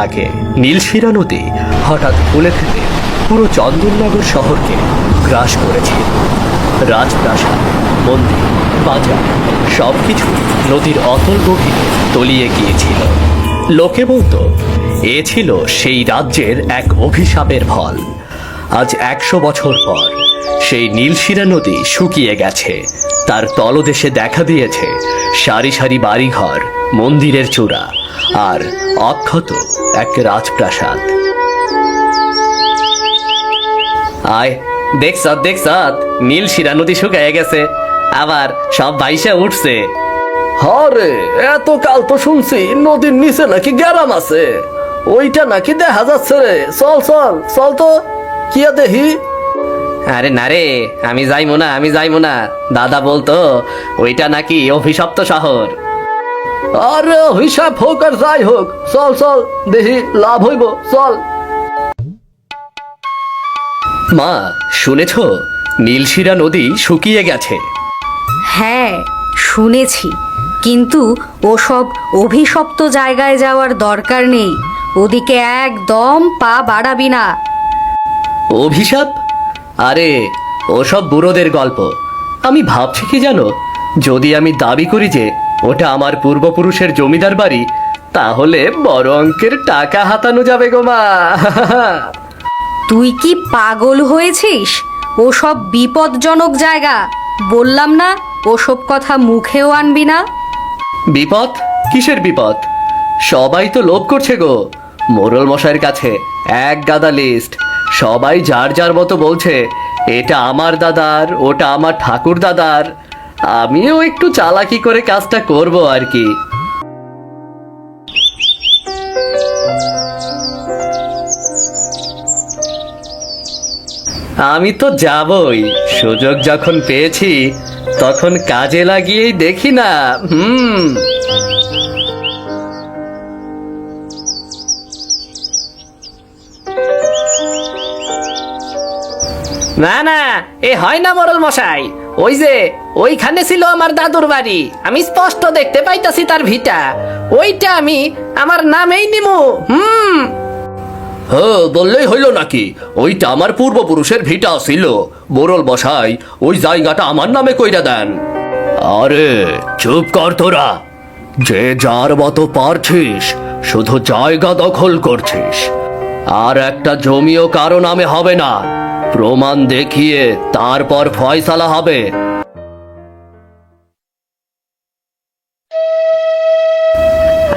আগে নীলশিরা নদী হঠাৎ ফুলে ফেলে পুরো চন্দননগর শহরকে গ্রাস করেছিল। রাজপ্রাসাদ, মন্দির, বাজার সবকিছু নদীর অতল গভীরে তলিয়ে গিয়েছিল। লোকে বলতো এ ছিল সেই রাজ্যের এক অভিশাপের ফল। আজ 100 বছর পর সেই নীলশিরা নদী শুকিয়ে গেছে। তার তলদেশে দেখা দিয়েছে সারি সারি বাড়িঘর, মন্দিরের চূড়া আর অক্ষত এক রাজপ্রাসাদ। আয় দেখছ নীলশিরা নদী শুকিয়ে গেছে, আবার সব বাইসে উঠছে। হরে, এত কাল তো শুনছি নদীর নিচে নাকি গ্যারাম আছে, ওইটা নাকি দেখা যাচ্ছে রে। চল চল চল তো কিয়া দেখি। আরে না রে, আমি যাইমো না। দাদা বলতো ওইটা নাকি অভিশপ্ত শহর। আরে হিসাব হোক আর যাই হোক, চল চল দেখি, লাভ হইব, চল। মা, শুনেছ নীলশিরা নদী শুকিয়ে গেছে? হ্যাঁ শুনেছি, কিন্তু ওসব অভিশপ্ত জায়গায় যাওয়ার দরকার নেই। ওদিকে একদম পা বাড়াবি না। অভিশাপ? আরে ওসব বুড়োদের গল্প। আমি ভাবছি কি জানো, যদি আমি দাবি করি যে ওটা আমার পূর্বপুরুষের জমিদার বাড়ি, তাহলে বড় অঙ্কের টাকা হাতানো যাবে গো মা। তুই কি পাগল হয়েছিস? ওসব বিপজ্জনক জায়গা। বললাম না ওসব কথা মুখেও আনবি না। বিপদ? কিসের বিপদ? সবাই তো লোভ করছে গো। মোড়ল মশাইয়ের কাছে এক গাদা লিস্ট, সবাই যার যার মতো বলছে এটা আমার দাদার, ওটা আমার ঠাকুর দাদার। আমিও একটু চালাকি করে কাজটা করব আর কি। আমি তো যাবই, সুযোগ যখন পেয়েছি তখন কাজে লাগিয়েই দেখি না। না না, এ হয় না মোড়ল মশাই। ওই যে ওইখানে ছিল আমার দাদুর বাড়ি, আমি স্পষ্ট দেখতে পাইতাছি তার ভিটা। ওইটা আমি আমার নামেই নিমু। হ্যাঁ, বললেই হইল নাকি? ওইটা আমার পূর্বপুরুষের ভিটা ছিল। মোড়ল মশাই, ওই জায়গাটা আমার নামে কইরা দেন। আরে চুপ কর তোরা, যে যার মতো পারছিস, শুধু জায়গা দখল করছিস। আর একটা জমিও কারো নামে হবে না, প্রমাণ দেখিয়ে তারপর ফয়সালা হবে।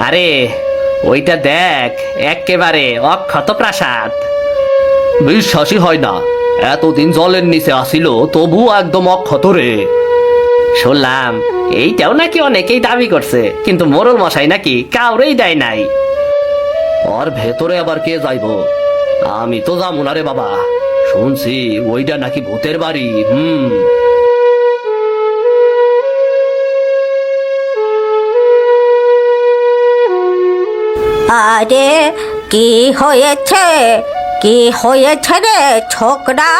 আরে ওইটা দেখ, একেবারে অক্ষত প্রাসাদ। বিশ্বাসই হয় না, এতদিন জলের নিচে আসিল তবু একদম অক্ষত রে। শুনলাম এইটাও নাকি অনেকেই দাবি করছে, কিন্তু মোড়ল মশাই নাকি কাউরেই দেয় নাই। আর ভেতরে আবার কে যাইব? আমি তো যাবো না রে বাবা। শুনছি ওইটা নাকি ভূতের বাড়ি। আরে কি হয়েছে? কি হয়েছে রে ছোকরা?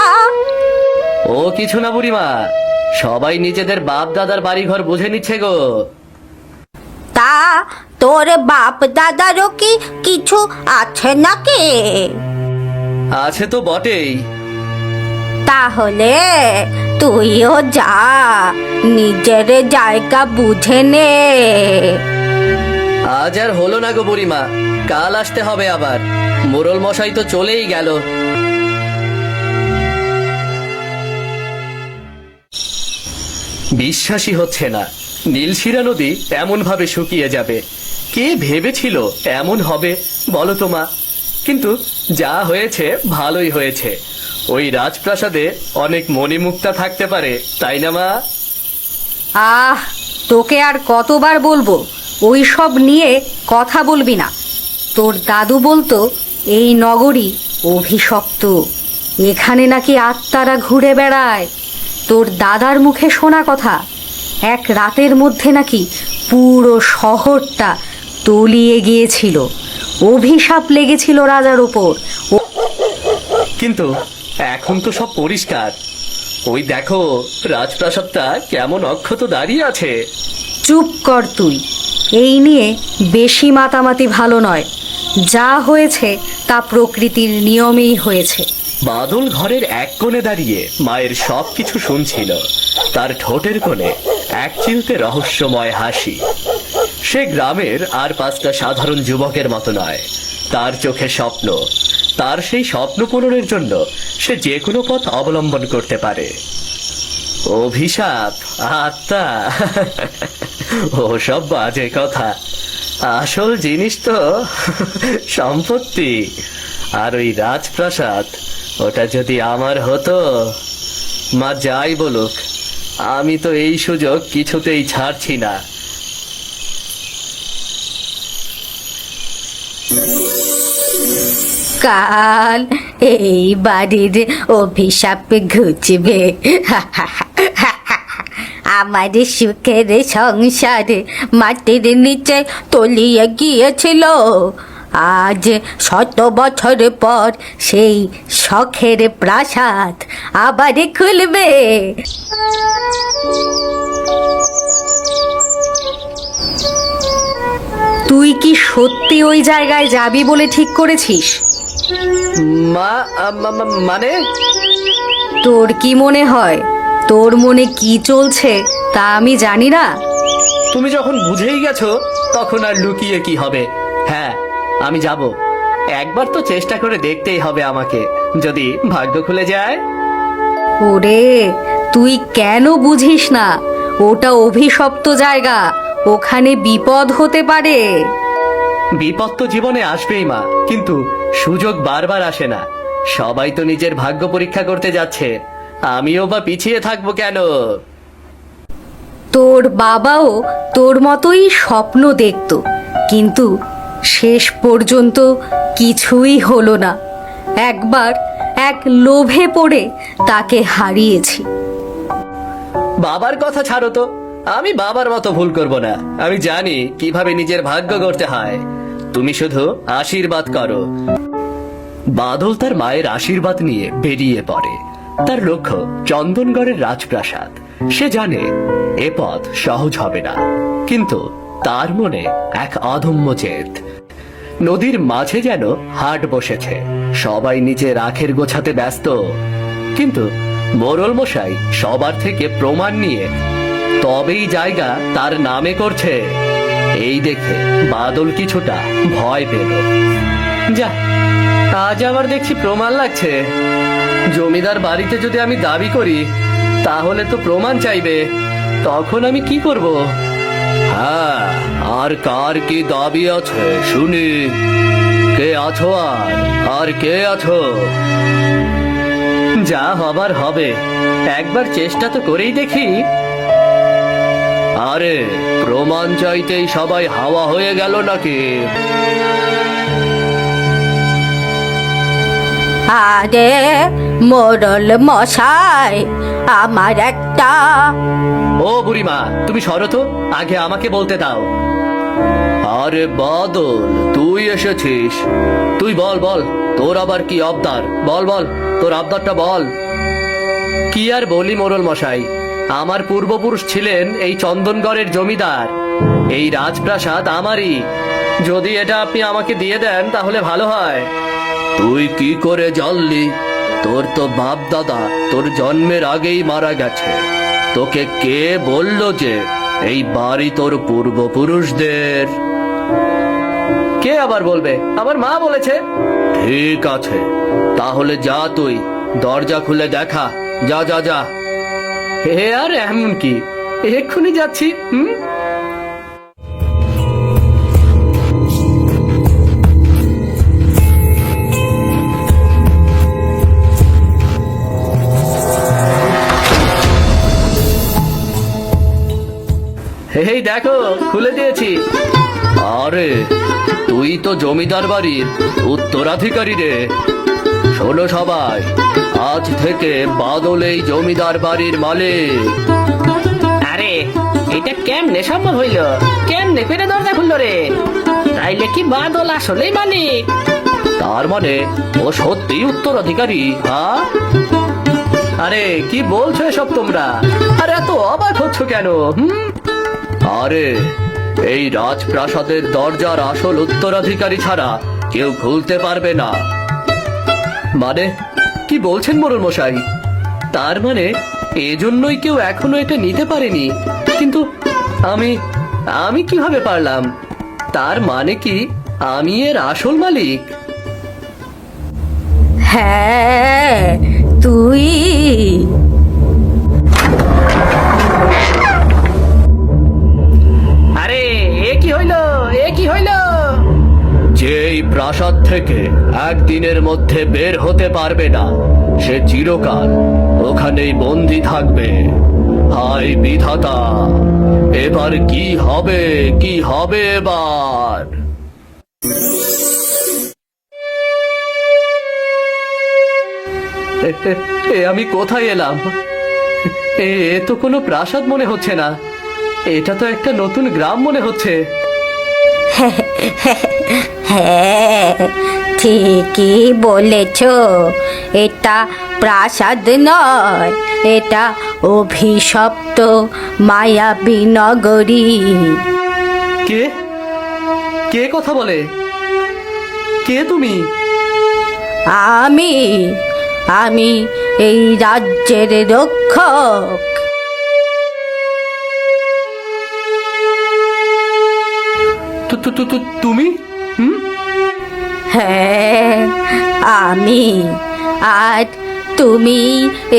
ও কিছু না বুড়িমা, সবাই নিজেদের বাপ দাদার বাড়িঘর বুঝে নিচ্ছে গো। তা তোর বাপ দাদারও কি কিছু আছে নাকি? আছে তো বটেই। তাহলে তুইও যা, নিজের জায়গা বুঝে নে। আজ আর হলো না গো বুড়িমা, কাল আসতে হবে আবার। মোড়ল মশাই তো চলেই গেল। বিশ্বাসই হচ্ছে না, নীলশিরা নদী এমন ভাবে শুকিয়ে যাবে। কে ভেবেছিল এমন হবে বলো তো মা? কিন্তু যা হয়েছে ভালোই হয়েছে। ওই রাজপ্রাসাদে অনেক মণিমুক্তা থাকতে পারে, তাই না মা? আহ, তোকে আর কতবার বলবো ওই সব নিয়ে কথা বলবি না। তোর দাদু বলতো এই নগরী অভিশপ্ত, এখানে নাকি আত্মারা ঘুরে বেড়ায়। তোর দাদার মুখে শোনা কথা, এক রাতের মধ্যে নাকি পুরো শহরটা তলিয়ে গিয়েছিল, অভিশাপ লেগেছিল রাজার ওপর। কিন্তু এখন তো সব পরিষ্কার। ওই দেখো রাজপ্রাসাদটা কেমন অক্ষত দাঁড়িয়ে আছে। চুপ কর তুই, এই নিয়ে বেশি মাতামাতি ভালো নয়। যা হয়েছে তা প্রকৃতির নিয়মেই হয়েছে। বাদল ঘরের এক কোণে দাঁড়িয়ে মায়ের সব কিছু শুনছিল। তার ঠোঁটের কোণে এক চিলতে রহস্যময় হাসি। সে গ্রামের আর 5টা সাধারণ যুবকের মতো নয়। তার চোখে স্বপ্ন। তার সেই স্বপ্ন পূরণের জন্য সে যে কোনো পথ অবলম্বন করতে পারে। অভিশাপ, আত্মা, ওসব বাজে কথা। আসল জিনিস তো সম্পত্তি। আর ওই রাজপ্রাসাদ, ওটা যদি আমার হতো, মা যাই বলুক, আমি তো এই সুযোগ কিছুতেই ছাড়ছি না। কাল এই বাড়ির অভিশাপ ঘুচবে। আমার সুখের সংসার মাটির নিচে তলিয়ে গিয়েছিল। আজ 100 বছর পর সেই শখের প্রাসাদ আবার খুলবে। তুই কি সত্যি ওই জায়গায় যাবি বলে ঠিক করেছিস? মানে তোর কি মনে হয় তোর মনে কি চলছে তা আমি জানি না? তুমি যখন বুঝেই গেছো তখন আর লুকিয়ে কি হবে। হ্যাঁ, আমি যাব। একবার তো চেষ্টা করে দেখতেই হবে আমাকে, যদি ভাগ্য খুলে যায়। ওরে, তুই কেন বুঝিস না? ওটা অভিশপ্ত জায়গা, ওখানে বিপদ হতে পারে। বিপদ তো জীবনে আসবেই মা, কিন্তু সুযোগ বারবার আসে না। সবাই তো নিজের ভাগ্য পরীক্ষা করতে যাচ্ছে, আমিও বা পিছিয়ে থাকবো কেন? তোর বাবাও তোর মতোই স্বপ্ন দেখতো, কিন্তু শেষ পর্যন্ত কিছুই হলো না। একবার এক লোভে পড়ে তাকে হারিয়েছি। বাবার কথা ছাড়ো তো, আমি বাবার মতো ভুল করব না। আমি জানি কিভাবে নিজের ভাগ্য গড়তে হয়। তুমি শুধু আশীর্বাদ করো। বাদল তার মায়ের আশীর্বাদ নিয়ে বেরিয়ে পড়ে। তার লক্ষ্য চন্দনগড়ের রাজপ্রাসাদ। সে জানে এ পথ সহজ হবে না, কিন্তু তার মনে এক অদম্য জেদ। নদীর মাঝে যেন হাট বসেছে, সবাই নিজের আখের গোছাতে ব্যস্ত, কিন্তু মোড়ল মশাই সবার থেকে প্রমাণ নিয়ে তবেই জায়গা তার নামে করছে। এই দেখে বাদল কিছুটা ভয় পেল। যা, আজ আবার দেখছি প্রমাণ লাগছে। জমিদার বাড়িতে যদি আমি দাবি করি, তাহলে তো প্রমাণ চাইবে। তখন আমি কি করব? হ্যাঁ, আর কার কি দাবি আছে শুনি? কে আছো? আর কে আছো? যা হবার হবে, একবার চেষ্টা তো করেই দেখি। আরে, প্রমাণ চাইতেই সবাই হাওয়া হয়ে গেল নাকি? আরে মোড়ল মশাই, আমার একটা... ও বুড়িমা, তুমি সরো তো, আগে আমাকে বলতে দাও। আরে বাদল, তুই এসেছিস। তুই বল বল, তোর আবার কি আবদার? বল বল, তোর আবদারটা বল। কি আর বলি মোড়ল মশাই, আমার পূর্বপুরুষ ছিলেন এই চন্দনগড়ের জমিদার। এই রাজপ্রাসাদ আমারই। যদি এটা আপনি আমাকে দিয়ে দেন তাহলে ভালো হয়। তুই কি করে জানলি? তোর তো বাপ দাদা তোর জন্মের আগেই মারা গেছে। তোকে কে বললো যে এই বাড়ি তোর পূর্বপুরুষদের? কে আবার বলবে? আমার মা বলেছে। ঠিক আছে, তাহলে যা, তুই দরজা খুলে দেখা। যা যা যা। হে, আর এমন কি, এক্ষুনি যাচ্ছি। এই দেখো, খুলে দিয়েছি। আরে, তুই তো জমিদার বাড়ির উত্তরাধিকারী রে। শোনো সবাই, আজ থেকে বাদল এই জমিদার বাড়ির মালিক। আরে, এটা কেমনে সম্ভব হইল? কেমনে করে দরজা খুললো রে? তাইলে কি বাদল আসলেই মালিক? তার মানে ও সত্যি উত্তরাধিকারী? হ্যাঁ? আরে, কি বলছো এসব তোমরা? আরে, এত অবাক হচ্ছ কেন? আরে, এই রাজপ্রাসাদের দরজার আসল উত্তরাধিকারী ছাড়া কেউ খুলতে পারবে না। মানে কি বলছেন মোড়ল মশাই? তার মানে এজন্যই কেউ এখনো এটা নিতে পারেনি। কিন্তু আমি আমি কিভাবে পারলাম? তার মানে কি আমি এর আসল মালিক? হ্যাঁ, তুই। আরে এ কি হইল, এ কি হইল? যে এই প্রাসাদ থেকে একদিনের মধ্যে বের হতে পারবে না, সে চিরকাল ওখানেই বন্দি থাকবে। হায় বিধাতা, এবার কি হবে, কি হবে এবার? এ আমি কোথায় এলাম? এ তো কোনো প্রাসাদ মনে হচ্ছে না, এটা তো একটা নতুন গ্রাম মনে হচ্ছে। হ্যাঁ, ঠিকই বলেছ। এটা প্রাসাদ নয়, এটা অভিশপ্ত মায়াবী নগরী। কে কে কথা বলে? কে তুমি? আমি আমি এই রাজ্যের রক্ষক। তুমি? হুম? হ্যাঁ, আমি। আর তুমি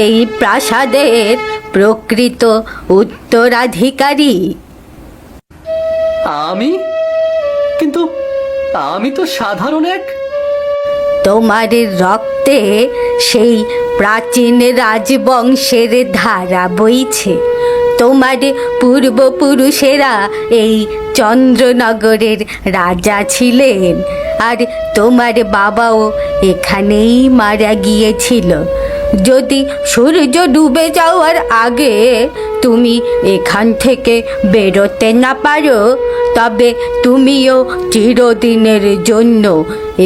এই প্রাসাদের প্রকৃত উত্তরাধিকারী। আমি? কিন্তু আমি তো সাধারণ এক। তোমার রক্তে সেই প্রাচীন রাজবংশের ধারা বইছে। তোমার পূর্বপুরুষেরা এই চন্দ্রনগরের রাজা ছিলেন, আর তোমার বাবাও এখানেই মারা গিয়েছিল। যদি সূর্য ডুবে যাওয়ার আগে তুমি এখান থেকে বেরোতে না পারো, তবে তুমিও চিরদিনের জন্য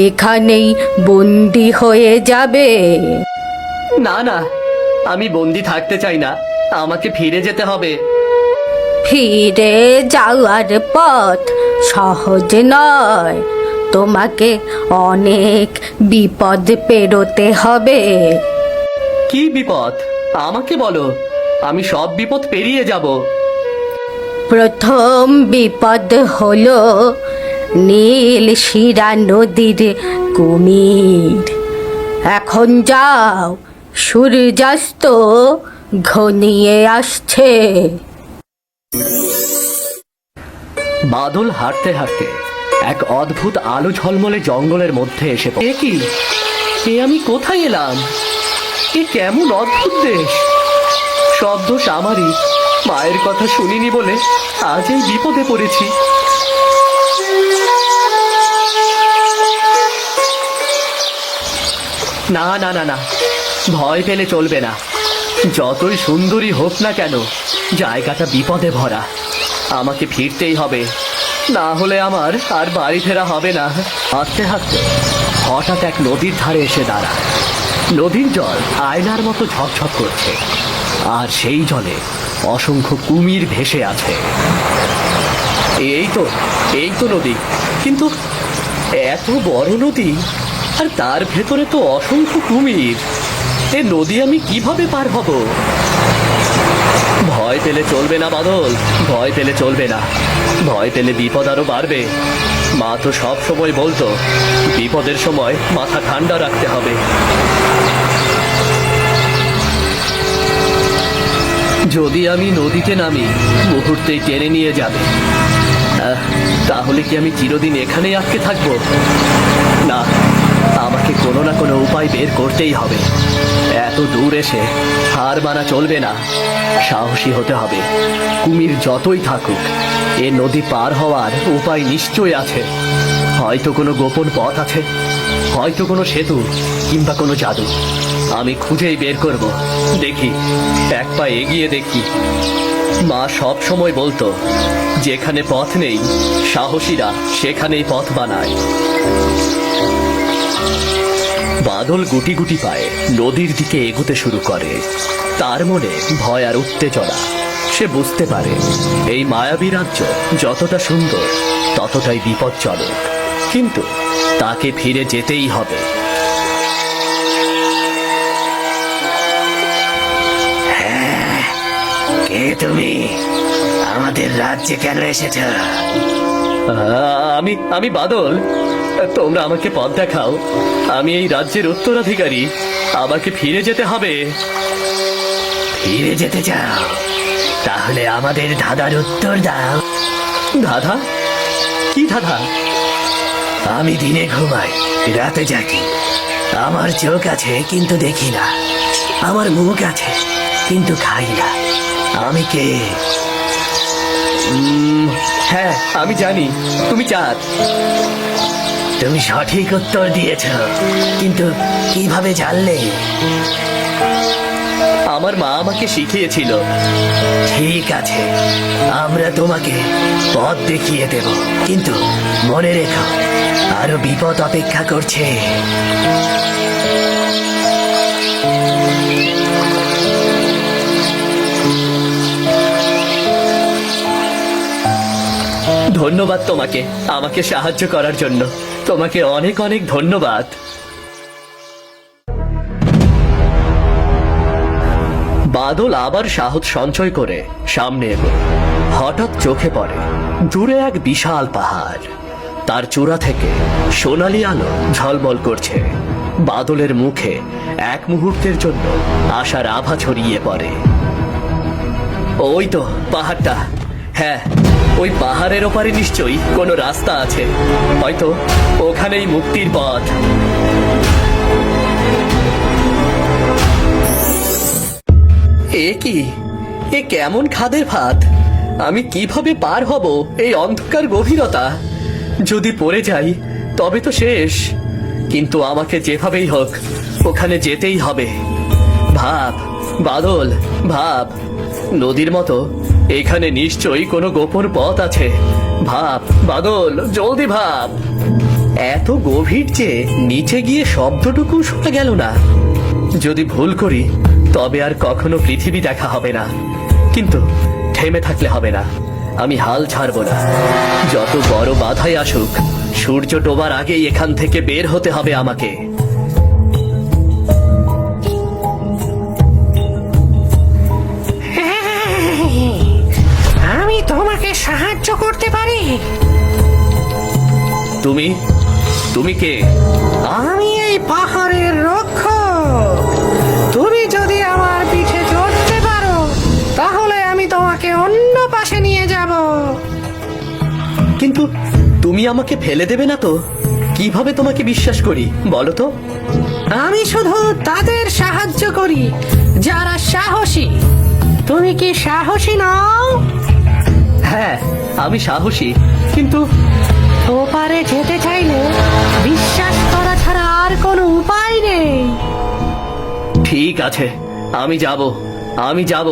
এখানেই বন্দি হয়ে যাবে। না না, আমি বন্দি থাকতে চাই না, আমাকে ফিরে যেতে হবে। ফিরে যাওয়ার পথ সহজ নয়, তোমাকে অনেক বিপদ পেরোতে হবে। কি বিপদ? আমাকে বলো, আমি সব বিপদ পেরিয়ে যাব। প্রথম বিপদ হলো নীল শিরা নদীর কুমির। এখন যাও, সূর্যাস্ত ঘনিয়ে আসছে। বাদল হাঁটতে হাঁটতে এক অদ্ভুত আলো ঝলমলে জঙ্গলের মধ্যে এসে এ কি? এ আমি কোথায় এলাম? এ কেমন অদ্ভুত দেশ! সব দোষ আমারই, মায়ের কথা শুনিনি বলে আজ এই বিপদে পড়েছি। না না না না, ভয় পেলে চলবে না। যতই সুন্দরী হোক না কেন, জায়গাটা বিপদে ভরা। আমাকে ফিরতেই হবে, না হলে আমার আর বাড়ি ফেরা হবে না। হাঁটতে হাঁটতে হঠাৎ এক নদীর ধারে এসে দাঁড়ায়। নদীর জল আয়নার মতো ঝকঝক করছে, আর সেই জলে অসংখ্য কুমির ভেসে আছে। এই তো নদী, কিন্তু এত বড় নদী, আর তার ভেতরে তো অসংখ্য কুমির। এ নদী আমি কিভাবে পার হব? ভয় পেলে চলবে না বাদল, ভয় পেলে চলবে না। ভয় পেলে বিপদ আরো বাড়বে। মা তো সব সময় বলতো, বিপদের সময় মাথা ঠান্ডা রাখতে হবে। যদি আমি নদীতে নামি, মুহূর্তেই টেনে নিয়ে যাবে। তাহলে কি আমি চিরদিন এখানেই আটকে থাকবো? না, আমাকে কোনো না কোনো উপায় বের করতেই হবে। এত দূর এসে হার মানা চলবে না, সাহসী হতে হবে। কুমির যতই থাকুক, এ নদী পার হওয়ার উপায় নিশ্চয়ই আছে। হয়তো কোনো গোপন পথ আছে, হয়তো কোনো সেতু, কিংবা কোনো জাদু। আমি খুঁজেই বের করব। দেখি, এক পা এগিয়ে দেখি। মা সব সময় বলতো, যেখানে পথ নেই, সাহসীরা সেখানেই পথ বানায়। বাদল গুটি গুটি পায়ে নদীর দিকে এগোতে শুরু করে। তার মনে ভয় আর উত্তেজনা। সে বুঝতে পারে, এই মায়াবী রাজ্য যতটা সুন্দর, ততটাই বিপজ্জনক। কিন্তু তাকে ফিরে যেতেই হবে। কে তুমি? আমাদের রাজ্যে কেন এসেছ? আমি বাদল। তোমরা আমাকে পথ দেখাও। আমি এই রাজ্যের উত্তরাধিকারী। আমাকে ফিরে যেতে হবে। ফিরে যেতে চাও? তাহলে আমাদের ধাঁধার উত্তর দাও। ধাঁধা? কি ধাঁধা? আমি দিনে ঘুমাই, রাতে জাগি। আমার চোখ আছে কিন্তু দেখি না। আমার মুখ আছে কিন্তু খাই না। আমি কে? হ্যাঁ, আমি জানি, তুমি চাঁদ। তুমি সঠিক উত্তর দিয়েছ, কিন্তু কিভাবে জানলে? আমার মা আমাকে শিখিয়েছিল। ঠিক আছে, আমরা তোমাকে পথ দেখিয়ে দেব, কিন্তু মনে রেখো আরো বিপদ অপেক্ষা করছে। ধন্যবাদ তোমাকে আমাকে সাহায্য করার জন্য। তোমাকে অনেক অনেক ধন্যবাদ। বাদল আবার সাহস সঞ্চয় করে সামনে এগোয়। হঠাৎ চোখে পড়ে দূরে এক বিশাল পাহাড়। তার চূড়া থেকে সোনালি আলো ঝলমল করছে। বাদলের মুখে এক মুহূর্তের জন্য আশার আভা ছড়িয়ে পড়ে। ওই তো পাহাড়টা। হ্যাঁ, ওই পাহাড়ের ওপারে নিশ্চয়ই কোনো রাস্তা আছে। হয়তো ওখানেই মুক্তির পথ। এ কি? এ কেমন খাদের ফাঁদ? আমি কিভাবে পার হব এই অন্ধকার গভীরতা? যদি পড়ে যাই তবে তো শেষ। কিন্তু আমাকে যেভাবেই হোক ওখানে যেতেই হবে। ভাব বাদল, ভাব। নদীর মতো এখানে নিশ্চয়ই কোনো গোপন পথ আছে। ভাব বাদল, জলদি ভাব। এত গভীর যে নিচে গিয়ে শব্দটুকু শোনা গেল না। যদি ভুল করি তবে আর কখনো পৃথিবী দেখা হবে না। কিন্তু থেমে থাকলে হবে না। আমি হাল ছাড়ব না। যত বড় বাধাই আসুক, সূর্য ডোবার আগেই এখান থেকে বের হতে হবে আমাকে। আমি তোমাকে সাহায্য করতে পারি। তুমি তুমি কে? আমি এই পাহাড়ের রক্ষক। তুমি যদি আমার পিঠে চড়তে পারো তাহলে আমি তোমাকে অন্য পাশে নিয়ে যাব। কিন্তু তুমি আমাকে ফেলে দেবে না তো? কিভাবে তোমাকে বিশ্বাস করি বলো তো? আমি শুধু তাদের সাহায্য করি যারা সাহসী। তুমি কি সাহসী নও? হ্যাঁ, আমি সাহসী, কিন্তু ওপারে যেতে চাইলে বিশ্বাস করা ছাড়া আর কোনো উপায় নেই। ঠিক আছে, আমি যাব। আমি যাব।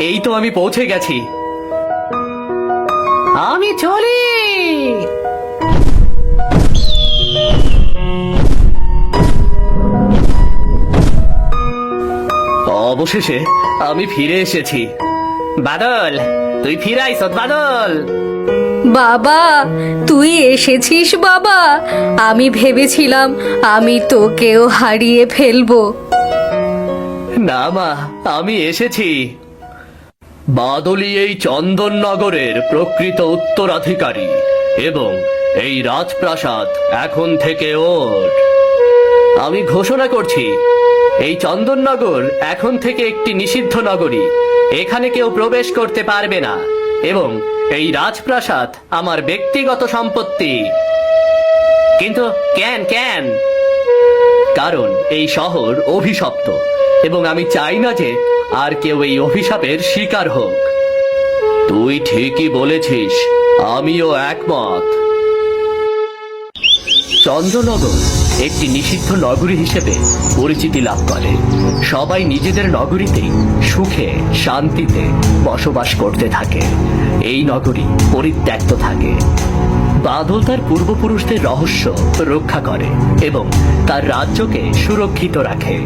এই তো আমি পৌঁছে গেছি। আমি চলি। অবশেষে আমি ফিরে এসেছি। বাদল, তুই ফিরাইছ বাদল। বাবা, তুই এসেছিস বাবা। আমি ভেবেছিলাম আমি তোকেও হারিয়ে ফেলবো। না মা, আমি এসেছি। বাদলই এই চন্দননগরের প্রকৃত উত্তরাধিকারী, এবং এই রাজপ্রাসাদ এখন থেকে ওর। আমি ঘোষণা করছি, এই চন্দননগর এখন থেকে একটি নিষিদ্ধ নগরী। এখানে কেউ প্রবেশ করতে পারবে না, এবং এই রাজপ্রাসাদ আমার ব্যক্তিগত সম্পত্তি। কিন্তু কেন কেন? কারণ এই শহর অভিশপ্ত, এবং আমি চাই না যে আর কেউ এই অভিশাপের শিকার হোক। তুই ঠিকই বলেছিস, আমিও একমত। চন্দ্রনগর একটি নিষিদ্ধ নগরী হিসেবে পরিচিতি লাভ করে। সবাই নিজেদের নগরীতেই সুখে শান্তিতে বসবাস করতে থাকে। এই নগরী পরিত্যক্ত থাকে। বাদল তার পূর্বপুরুষদের রহস্য রক্ষা করে এবং তার রাজ্যকে সুরক্ষিত রাখে।